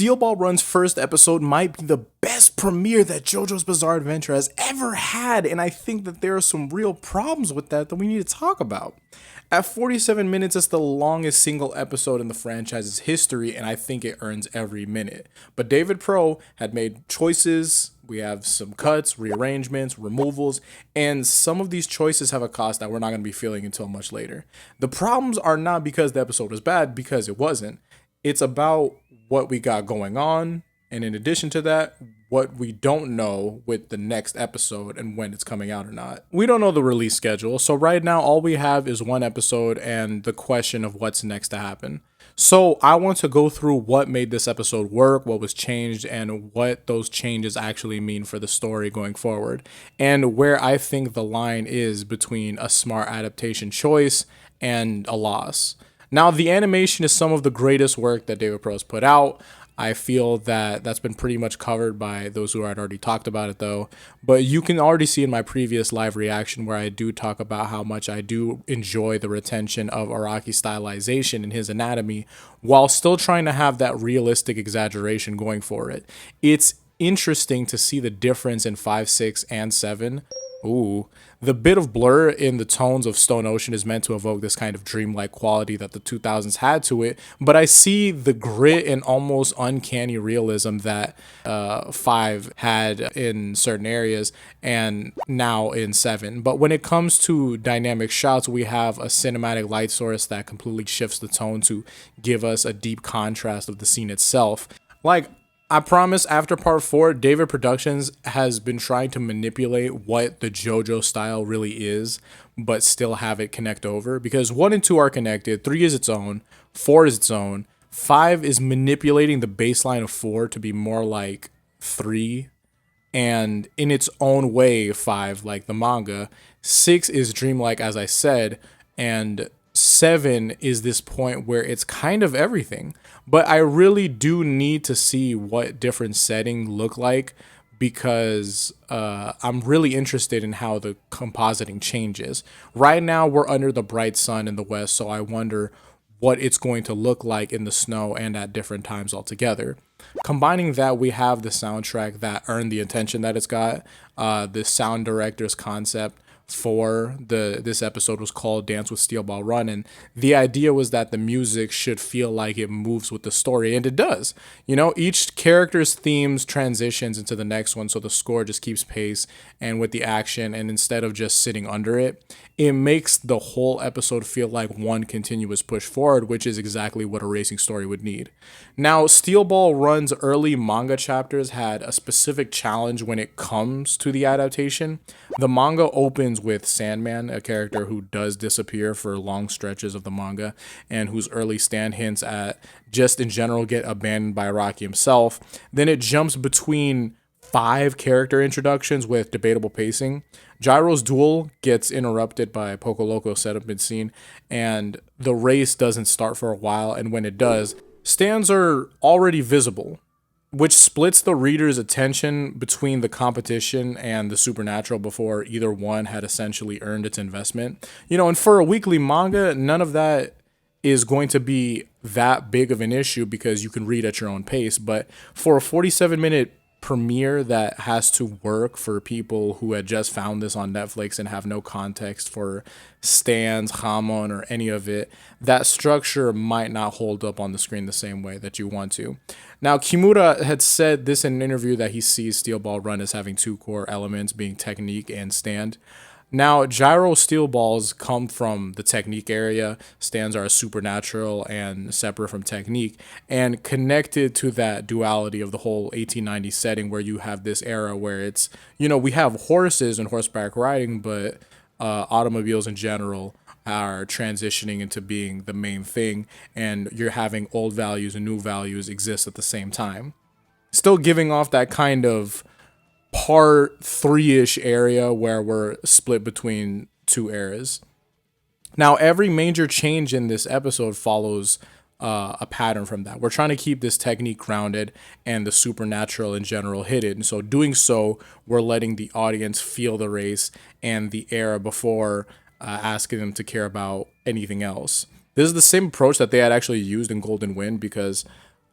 Steel Ball Run's first episode might be the best premiere that JoJo's Bizarre Adventure has ever had, and I think that there are some real problems with that we need to talk about. At 47 minutes, it's the longest single episode in the franchise's history, and I think it earns every minute. But David Pro had made choices. We have some cuts, rearrangements, removals, and some of these choices have a cost that we're not going to be feeling until much later. The problems are not because the episode was bad, because it wasn't. It's about what we got going on, and in addition to that, what we don't know with the next episode and when it's coming out or not. We don't know the release schedule, so right now all we have is one episode and the question of what's next to happen. So I want to go through what made this episode work, what was changed, and what those changes actually mean for the story going forward, and where I think the line is between a smart adaptation choice and a loss. Now, the animation is some of the greatest work that David Pro has put out. I feel that that's been pretty much covered by those who had already talked about it, though. But you can already see in my previous live reaction where I do talk about how much I do enjoy the retention of Araki's stylization in his anatomy while still trying to have that realistic exaggeration going for it. It's interesting to see the difference in 5, 6, and 7. Ooh, the bit of blur in the tones of Stone Ocean is meant to evoke this kind of dreamlike quality that the 2000s had to it, but I see the grit and almost uncanny realism that 5 had in certain areas and now in 7. But when it comes to dynamic shots, we have a cinematic light source that completely shifts the tone to give us a deep contrast of the scene itself. Like, I promise after part 4, David Productions has been trying to manipulate what the JoJo style really is, but still have it connect over, because 1 and 2 are connected, 3 is its own, 4 is its own, 5 is manipulating the baseline of 4 to be more like 3, and in its own way 5 like the manga. 6 is dreamlike, as I said, and 7 is this point where it's kind of everything. But I really do need to see what different settings look like, because I'm really interested in how the compositing changes. Right now we're under the bright sun in the west, so I wonder what it's going to look like in the snow and at different times altogether. Combining that, we have the soundtrack that earned the attention that it's got. The sound director's concept for this episode was called Dance with Steel Ball Run, and the idea was that the music should feel like it moves with the story, and it does. You know, each character's themes transitions into the next one, so the score just keeps pace and with the action, and instead of just sitting under it, it makes the whole episode feel like one continuous push forward, which is exactly what a racing story would need. Now, Steel Ball Run's early manga chapters had a specific challenge when it comes to the adaptation. The manga opens with Sandman, a character who does disappear for long stretches of the manga, and whose early stand hints at just in general get abandoned by Araki himself. Then it jumps between 5 character introductions with debatable pacing. Gyro's duel gets interrupted by Poco Loco setup mid-scene, and the race doesn't start for a while, and when it does, stands are already visible, which splits the reader's attention between the competition and the supernatural before either one had essentially earned its investment. You know, and for a weekly manga, none of that is going to be that big of an issue because you can read at your own pace. But for a 47-minute premiere that has to work for people who had just found this on Netflix and have no context for stands, Hamon, or any of it, that structure might not hold up on the screen the same way that you want to. Now, Kimura had said this in an interview that he sees Steel Ball Run as having 2 core elements, being technique and stand. Now, gyro steel balls come from the technique area. Stands are supernatural and separate from technique, and connected to that duality of the whole 1890s setting where you have this era where it's, you know, we have horses and horseback riding, but automobiles in general are transitioning into being the main thing, and you're having old values and new values exist at the same time. Still giving off that kind of part 3-ish area where we're split between 2 eras. Now, every major change in this episode follows a pattern from that. We're trying to keep this technique grounded and the supernatural in general hidden. So doing so, we're letting the audience feel the race and the era before asking them to care about anything else. This is the same approach that they had actually used in Golden Wind, because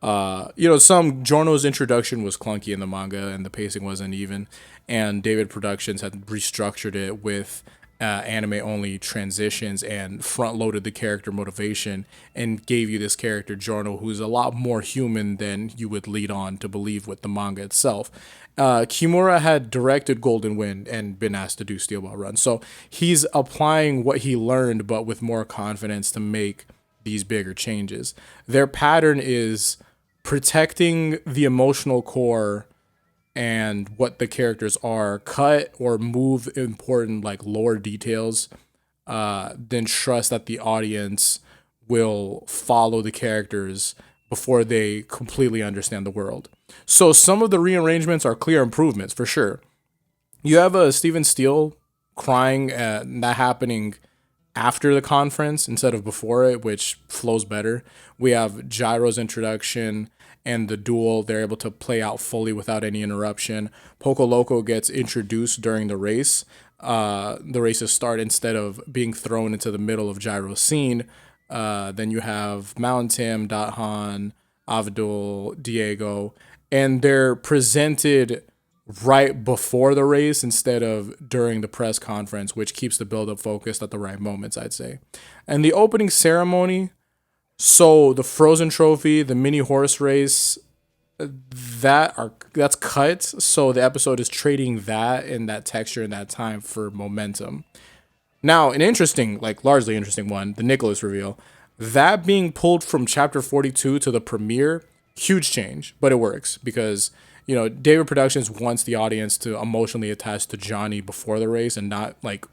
Some Giorno's introduction was clunky in the manga and the pacing wasn't even, and David Productions had restructured it with anime only transitions and front loaded the character motivation and gave you this character Giorno who's a lot more human than you would lead on to believe with the manga itself. Kimura had directed Golden Wind and been asked to do Steel Ball Run, so he's applying what he learned but with more confidence to make these bigger changes. Their pattern is protecting the emotional core and what the characters are, cut or move important like lore details, then trust that the audience will follow the characters before they completely understand the world. So some of the rearrangements are clear improvements for sure. You have a Stephen Steele crying at that happening after the conference instead of before it, which flows better. We have Gyro's introduction and the duel. They're able to play out fully without any interruption. Poco Loco gets introduced during the race. The races start instead of being thrown into the middle of Gyro's scene. Then you have Mountain, Dathan, Avdol, Diego, and they're presented right before the race instead of during the press conference, which keeps the build-up focused at the right moments, I'd say. And the opening ceremony, so the Frozen Trophy, the mini horse race, that's cut. So the episode is trading that and that texture and that time for momentum. Now, an interesting, like largely interesting one, the Nicholas reveal, that being pulled from chapter 42 to the premiere, huge change, but it works because David Productions wants the audience to emotionally attach to Johnny before the race and not like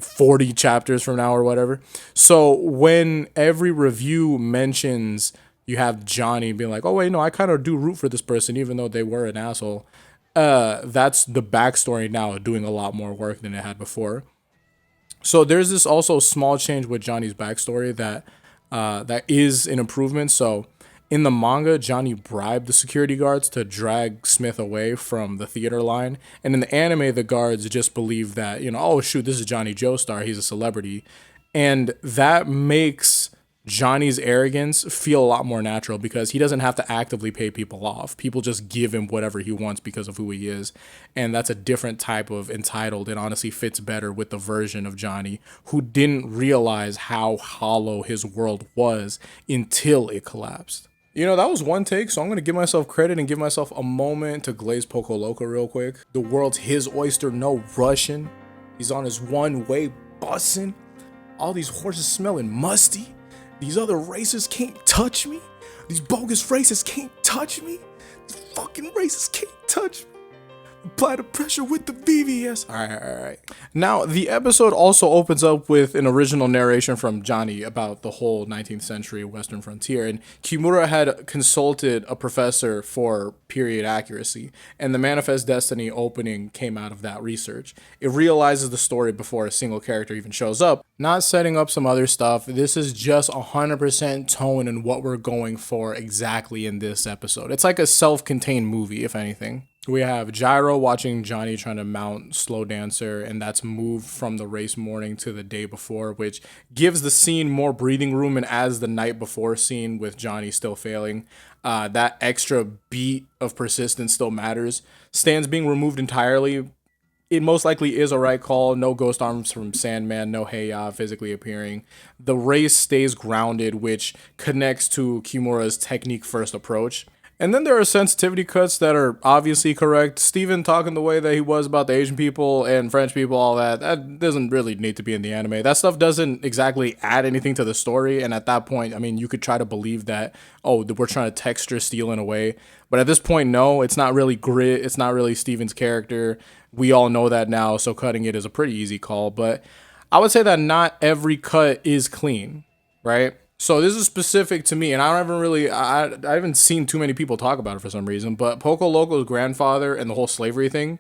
40 chapters from now or whatever. So when every review mentions you have Johnny being like, oh wait, no, I kind of do root for this person even though they were an asshole. That's the backstory now doing a lot more work than it had before. So there's this also small change with Johnny's backstory that is an improvement. So in the manga, Johnny bribed the security guards to drag Smith away from the theater line. And in the anime, the guards just believe that, oh, shoot, this is Johnny Joestar. He's a celebrity. And that makes Johnny's arrogance feel a lot more natural because he doesn't have to actively pay people off. People just give him whatever he wants because of who he is. And that's a different type of entitled and honestly fits better with the version of Johnny who didn't realize how hollow his world was until it collapsed. That was one take, so I'm going to give myself credit and give myself a moment to glaze Poco Loco real quick. The world's his oyster, no Russian. He's on his one way bussin'. All these horses smelling musty. These other races can't touch me. These bogus races can't touch me. These fucking races can't touch me. Apply the pressure with the VVS. All right. Now, the episode also opens up with an original narration from Johnny about the whole 19th century Western frontier. And Kimura had consulted a professor for period accuracy. And the Manifest Destiny opening came out of that research. It realizes the story before a single character even shows up. Not setting up some other stuff. This is just 100% tone and what we're going for exactly in this episode. It's like a self-contained movie, if anything. We have Gyro watching Johnny trying to mount Slow Dancer, and that's moved from the race morning to the day before, which gives the scene more breathing room and adds the night before scene with Johnny still failing. That extra beat of persistence still matters. Stands being removed entirely. It most likely is a right call. No ghost arms from Sandman, no Heiya physically appearing. The race stays grounded, which connects to Kimura's technique-first approach. And then there are sensitivity cuts that are obviously correct. Steven talking the way that he was about the Asian people and French people, all that doesn't really need to be in the anime. That stuff doesn't exactly add anything to the story. And at that point, you could try to believe that, we're trying to texture Steele in a way. But at this point, no, it's not really grit. It's not really Steven's character. We all know that now, so cutting it is a pretty easy call. But I would say that not every cut is clean, right? So this is specific to me, and I haven't seen too many people talk about it for some reason, but Poco Loco's grandfather and the whole slavery thing,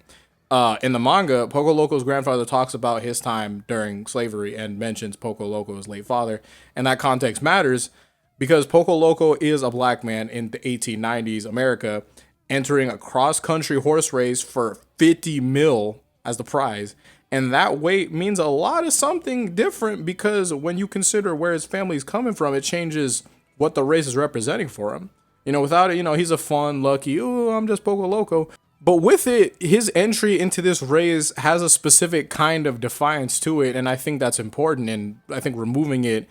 in the manga, Poco Loco's grandfather talks about his time during slavery and mentions Poco Loco's late father, and that context matters because Poco Loco is a black man in the 1890s America entering a cross-country horse race for 50 mil as the prize. And that weight means a lot of something different because when you consider where his family's coming from, it changes what the race is representing for him. Without it, he's a fun, lucky, oh, I'm just Poco Loco. But with it, his entry into this race has a specific kind of defiance to it, and I think that's important. And I think removing it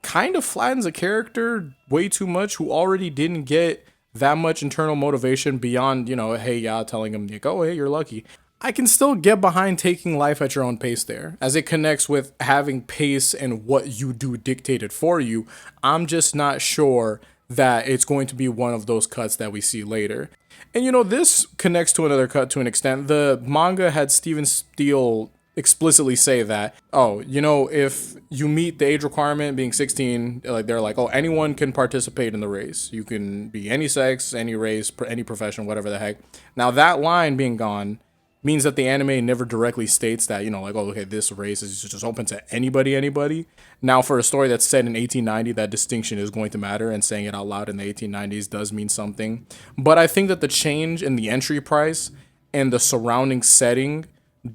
kind of flattens a character way too much who already didn't get that much internal motivation beyond, hey, yeah, telling him, like, oh, hey, you're lucky. I can still get behind taking life at your own pace there, as it connects with having pace and what you do dictated for you. I'm just not sure that it's going to be one of those cuts that we see later. And this connects to another cut to an extent. The manga had Steven Steele explicitly say that, if you meet the age requirement being 16, like they're like, oh, anyone can participate in the race. You can be any sex, any race, any profession, whatever the heck. Now that line being gone means that the anime never directly states that, like, oh, okay, this race is just open to anybody. Now, for a story that's set in 1890, that distinction is going to matter, and saying it out loud in the 1890s does mean something. But I think that the change in the entry price and the surrounding setting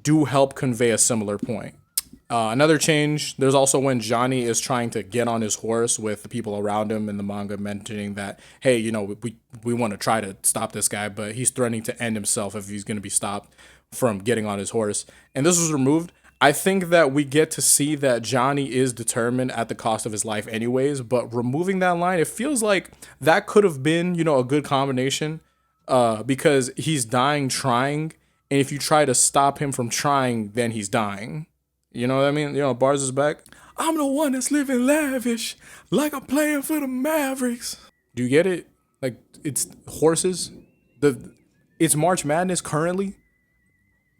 do help convey a similar point. Another change, there's also when Johnny is trying to get on his horse with the people around him in the manga, mentioning that, hey, we want to try to stop this guy, but he's threatening to end himself if he's going to be stopped from getting on his horse. And this was removed. I think that we get to see that Johnny is determined at the cost of his life anyways, but removing that line, it feels like that could have been, a good combination, because he's dying trying, and if you try to stop him from trying, then he's dying. You know what I mean? Bars is back. I'm the one that's living lavish, like I'm playing for the Mavericks. Do you get it? Like, it's horses. It's March Madness currently.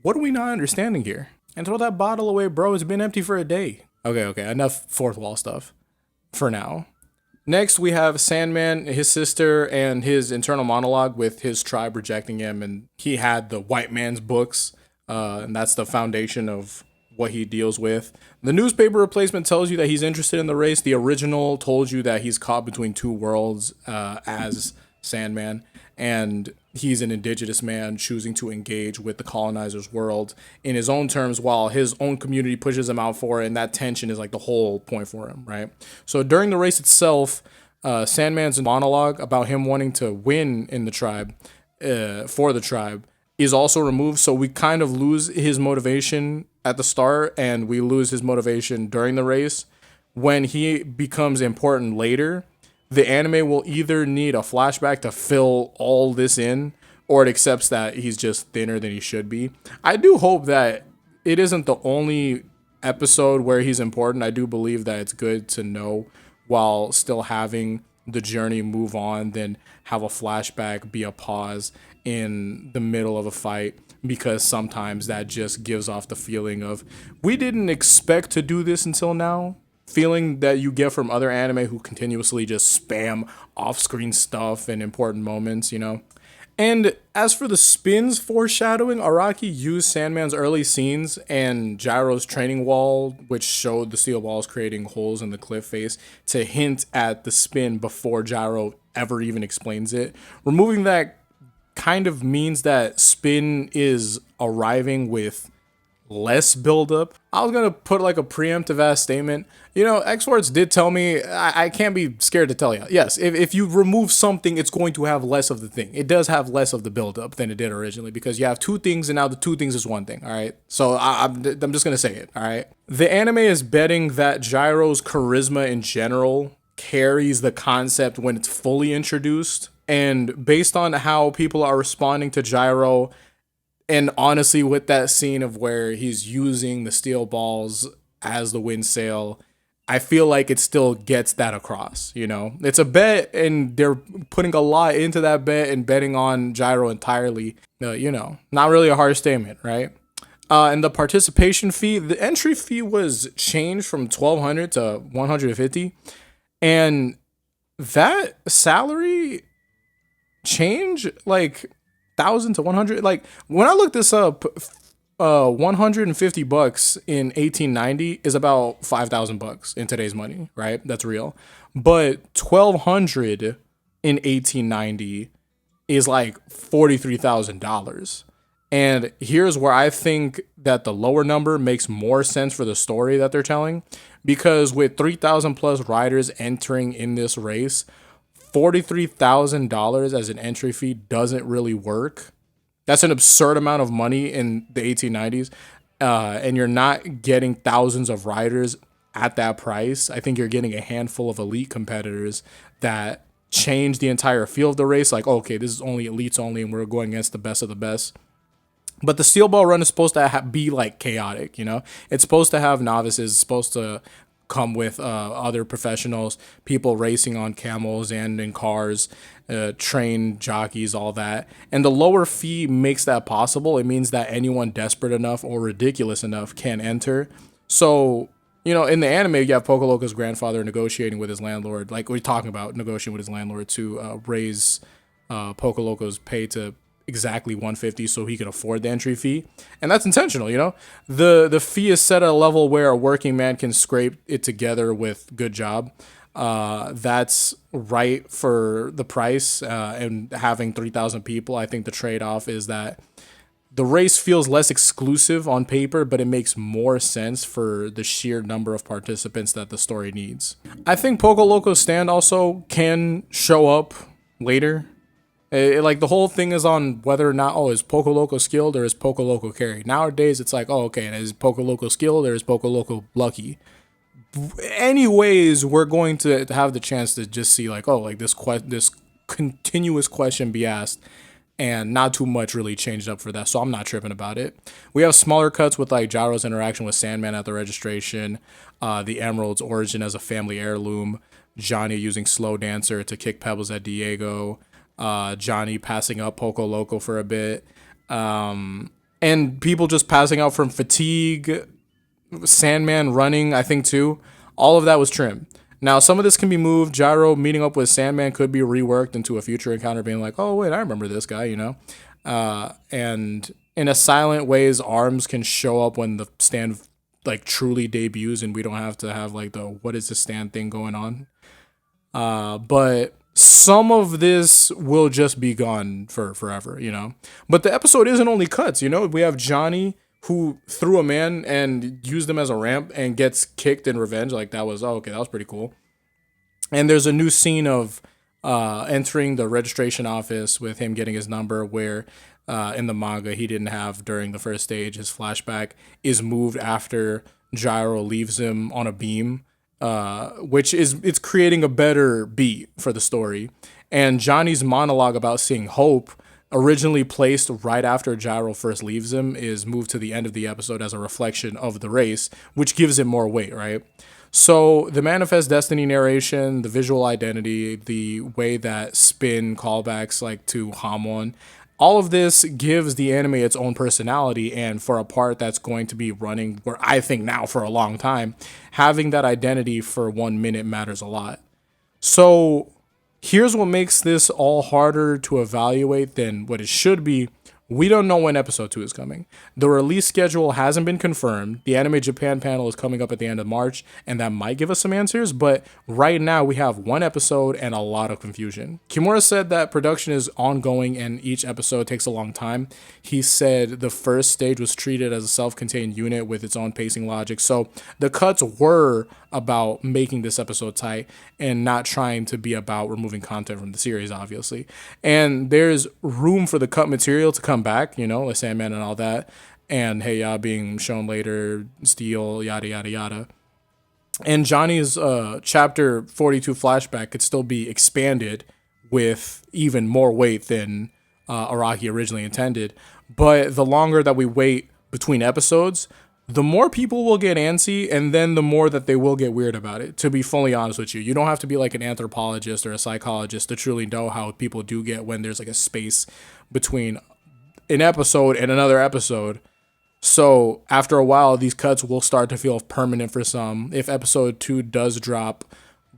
What are we not understanding here? And throw that bottle away, bro. It's been empty for a day. Okay. Enough fourth wall stuff for now. Next, we have Sandman, his sister, and his internal monologue with his tribe rejecting him. And he had the white man's books, and that's the foundation of what he deals with. The newspaper replacement tells you that he's interested in the race. The original told you that he's caught between two worlds as Sandman, and he's an indigenous man choosing to engage with the colonizer's world in his own terms while his own community pushes him out for it, and that tension is like the whole point for him, right? So during the race itself, Sandman's monologue about him wanting to win in the tribe, for the tribe, is also removed, so we kind of lose his motivation at the start, and we lose his motivation during the race. When he becomes important later, the anime will either need a flashback to fill all this in, or it accepts that he's just thinner than he should be. I do hope that it isn't the only episode where he's important. I do believe that it's good to know while still having the journey move on, then have a flashback be a pause in the middle of a fight, because sometimes that just gives off the feeling of, we didn't expect to do this until now. Feeling that you get from other anime who continuously just spam off-screen stuff and important moments, And as for the spins foreshadowing, Araki used Sandman's early scenes and Gyro's training wall, which showed the steel balls creating holes in the cliff face, to hint at the spin before Gyro ever even explains it. Removing that kind of means that spin is arriving with less buildup. I was gonna put like a preemptive ass statement. X-Words did tell me, I can't be scared to tell you. Yes, if you remove something, it's going to have less of the thing. It does have less of the buildup than it did originally, because you have two things and now the two things is one thing. All right, so I'm just gonna say it. All right, the anime is betting that Gyro's charisma in general carries the concept when it's fully introduced, and based on how people are responding to Gyro. And honestly, with that scene of where he's using the steel balls as the wind sail, I feel like it still gets that across, It's a bet, and they're putting a lot into that bet and betting on Gyro entirely, Not really a harsh statement, right? And the participation fee, the entry fee was changed from $1,200 to $150. And that salary change, like, 1,000 to 100, like, when I looked this up, $150 in 1890 is about $5,000 in today's money, right? That's real. But 1,200 in 1890 is like $43,000. And here's where I think that the lower number makes more sense for the story that they're telling. Because with 3,000 plus riders entering in this race, $43,000 as an entry fee doesn't really work. That's an absurd amount of money in the 1890s. And you're not getting thousands of riders at that price. I think you're getting a handful of elite competitors that change the entire feel of the race. Like, okay, this is only elites only, and we're going against the best of the best. But the steel ball run is supposed to be like chaotic, you know? It's supposed to have novices, it's supposed to come with other professionals, people racing on camels and in cars, trained jockeys, all that. And the lower fee makes that possible. It means that anyone desperate enough or ridiculous enough can enter. So, you know, in the anime, you have Poco Loco's grandfather negotiating with his landlord, like we're talking about negotiating with his landlord to raise Poco Loco's pay to exactly 150 so he can afford the entry fee. And that's intentional, you know? The fee is set at a level where a working man can scrape it together with good job. That's right for the price, and having 3,000 people. I think the trade-off is that the race feels less exclusive on paper, but it makes more sense for the sheer number of participants that the story needs. I think Poco Loco's stand also can show up later. Like the whole thing is on whether or not, is Poco Loco skilled or is Poco Loco carry. Nowadays it's like, okay, is Poco Loco skilled or is Poco Loco lucky? Anyways, we're going to have the chance to just see like, like this continuous question be asked, and not too much really changed up for that, so I'm not tripping about it. We have smaller cuts with like Gyro's interaction with Sandman at the registration, the Emerald's origin as a family heirloom, Johnny using Slow Dancer to kick pebbles at Diego, Johnny passing up Poco Loco for a bit, and people just passing out from fatigue, Sandman running, I think too. All of that was trimmed. Now, some of this can be moved. Gyro meeting up with Sandman could be reworked into a future encounter being like, oh, wait, I remember this guy, you know? And in a silent ways, arms can show up when the stand like truly debuts and we don't have to have like the what is the stand thing going on. But some of this will just be gone for forever, you know? But the episode isn't only cuts, you know? We have Johnny who threw a man and used him as a ramp and gets kicked in revenge. Like that was, okay, that was pretty cool. And there's a new scene of entering the registration office with him getting his number where in the manga he didn't have during the first stage. His flashback is moved after Gyro leaves him on a beam, which is it's creating a better beat for the story. And Johnny's monologue about seeing hope, originally placed right after Gyro first leaves him, is moved to the end of the episode as a reflection of the race, which gives it more weight, right? So the Manifest Destiny narration, the visual identity, the way that spin callbacks like to Hamon, all of this gives the anime its own personality, and for a part that's going to be running, where I think now for a long time, having that identity for 1 minute matters a lot. So here's what makes this all harder to evaluate than what it should be. We don't know when episode 2 is coming. The release schedule hasn't been confirmed. The Anime Japan panel is coming up at the end of March, and that might give us some answers, but right now we have one episode and a lot of confusion. Kimura said that production is ongoing and each episode takes a long time. He said the first stage was treated as a self-contained unit with its own pacing logic, so the cuts were about making this episode tight and not trying to be about removing content from the series, obviously. And there's room for the cut material to come back, you know, like Sandman and all that, and Hey Ya being shown later, Steel, yada yada yada. And Johnny's chapter 42 flashback could still be expanded with even more weight than Araki originally intended. But the longer that we wait between episodes, the more people will get antsy, and then the more that they will get weird about it, to be fully honest with you. You don't have to be like an anthropologist or a psychologist to truly know how people do get when there's like a space between an episode and another episode. So after a while, these cuts will start to feel permanent for some. If episode 2 does drop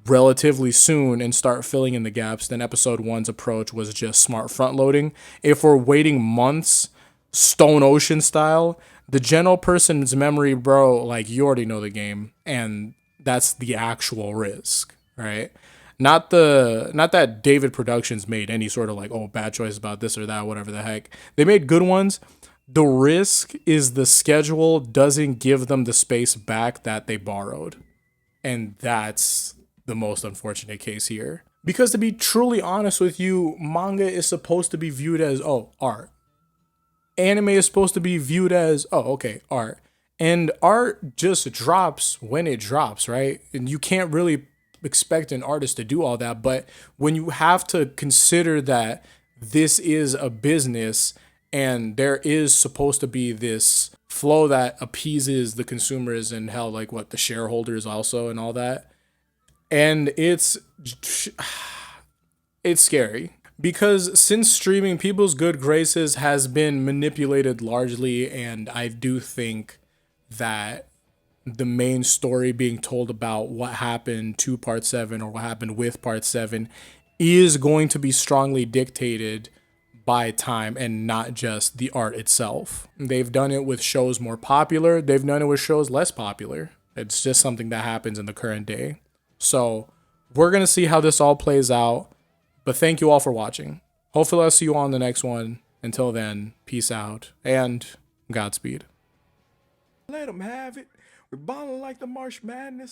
relatively soon and start filling in the gaps, then episode 1's approach was just smart front loading. If we're waiting months, Stone Ocean style, the general person's memory, bro, like you already know the game, and that's the actual risk, right? Not that David Productions made any sort of like, bad choice about this or that, whatever the heck. They made good ones. The risk is the schedule doesn't give them the space back that they borrowed. And that's the most unfortunate case here. Because to be truly honest with you, manga is supposed to be viewed as, oh, art. Anime is supposed to be viewed as, oh, okay, art. And art just drops when it drops, right? And you can't really expect an artist to do all that. But when you have to consider that this is a business and there is supposed to be this flow that appeases the consumers and hell, like what the shareholders also and all that. And it's scary because since streaming, people's good graces has been manipulated largely, and I do think that the main story being told about what happened to part 7 or what happened with part 7 is going to be strongly dictated by time and not just the art itself. They've done it with shows more popular, they've done it with shows less popular. It's just something that happens in the current day. So we're going to see how this all plays out. But thank you all for watching. Hopefully I'll see you all on the next one. Until then, peace out and Godspeed. Let them have it. We're balling like the March Madness.